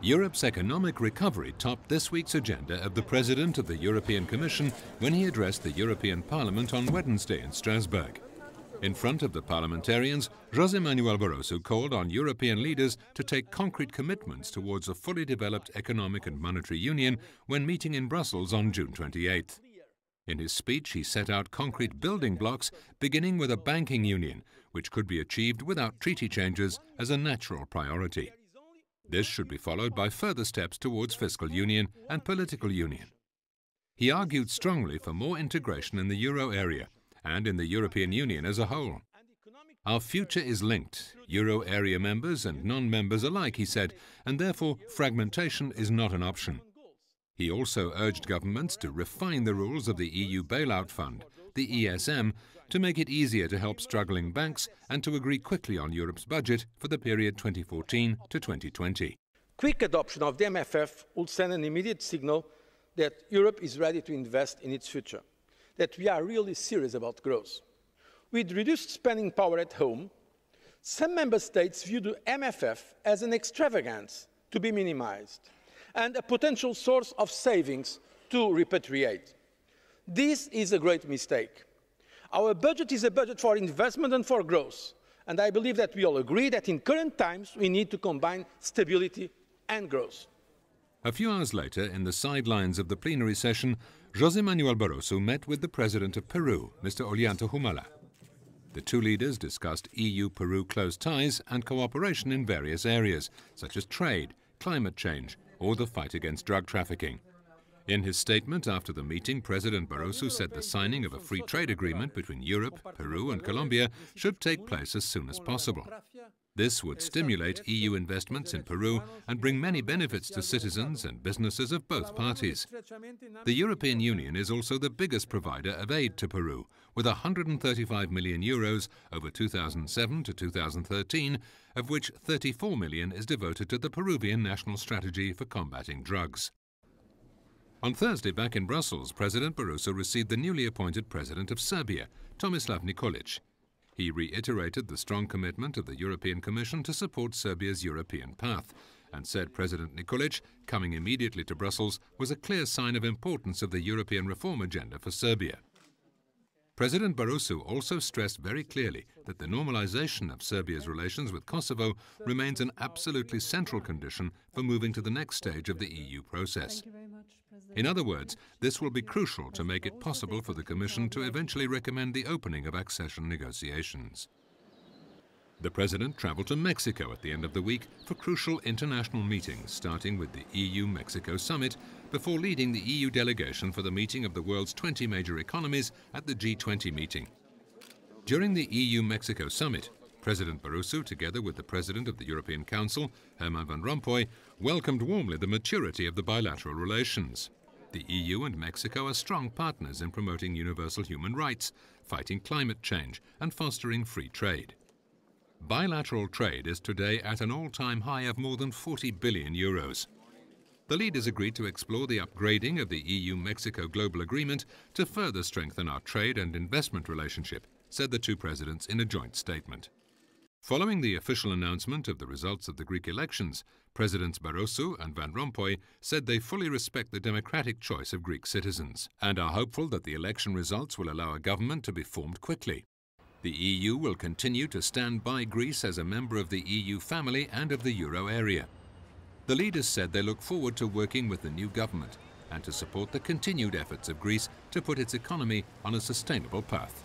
Europe's economic recovery topped this week's agenda of the President of the European Commission when he addressed the European Parliament on Wednesday in Strasbourg. In front of the parliamentarians, José Manuel Barroso called on European leaders to take concrete commitments towards a fully developed economic and monetary union when meeting in Brussels on June 28th. In his speech, he set out concrete building blocks, beginning with a banking union, which could be achieved without treaty changes as a natural priority. This should be followed by further steps towards fiscal union and political union. He argued strongly for more integration in the euro area and in the European Union as a whole. Our future is linked, euro area members and non-members alike, he said, and therefore fragmentation is not an option. He also urged governments to refine the rules of the EU bailout fund, the ESM, to make it easier to help struggling banks and to agree quickly on Europe's budget for the period 2014 to 2020. Quick adoption of the MFF would send an immediate signal that Europe is ready to invest in its future, that we are really serious about growth. With reduced spending power at home, some member states view the MFF as an extravagance to be minimized and a potential source of savings to repatriate. This is a great mistake. Our budget is a budget for investment and for growth, and I believe that we all agree that in current times we need to combine stability and growth. A few hours later, in the sidelines of the plenary session, José Manuel Barroso met with the President of Peru, Mr. Ollanta Humala. The two leaders discussed EU-Peru close ties and cooperation in various areas, such as trade, climate change, or the fight against drug trafficking. In his statement after the meeting, President Barroso said the signing of a free trade agreement between Europe, Peru and Colombia should take place as soon as possible. This would stimulate EU investments in Peru and bring many benefits to citizens and businesses of both parties. The European Union is also the biggest provider of aid to Peru, with 135 million euros over 2007 to 2013, of which 34 million is devoted to the Peruvian National Strategy for Combating Drugs. On Thursday, back in Brussels, President Barroso received the newly appointed President of Serbia, Tomislav Nikolic. He reiterated the strong commitment of the European Commission to support Serbia's European path and said President Nikolic, coming immediately to Brussels, was a clear sign of importance of the European reform agenda for Serbia. President Barroso also stressed very clearly that the normalization of Serbia's relations with Kosovo remains an absolutely central condition for moving to the next stage of the EU process. In other words, this will be crucial to make it possible for the Commission to eventually recommend the opening of accession negotiations. The President travelled to Mexico at the end of the week for crucial international meetings, starting with the EU-Mexico summit, before leading the EU delegation for the meeting of the world's 20 major economies at the G20 meeting. During the EU-Mexico summit, President Barroso, together with the President of the European Council, Herman Van Rompuy, welcomed warmly the maturity of the bilateral relations. The EU and Mexico are strong partners in promoting universal human rights, fighting climate change, and fostering free trade. Bilateral trade is today at an all-time high of more than 40 billion euros. The leaders agreed to explore the upgrading of the EU-Mexico Global Agreement to further strengthen our trade and investment relationship, said the two presidents in a joint statement. Following the official announcement of the results of the Greek elections, Presidents Barroso and Van Rompuy said they fully respect the democratic choice of Greek citizens and are hopeful that the election results will allow a government to be formed quickly. The EU will continue to stand by Greece as a member of the EU family and of the euro area. The leaders said they look forward to working with the new government and to support the continued efforts of Greece to put its economy on a sustainable path.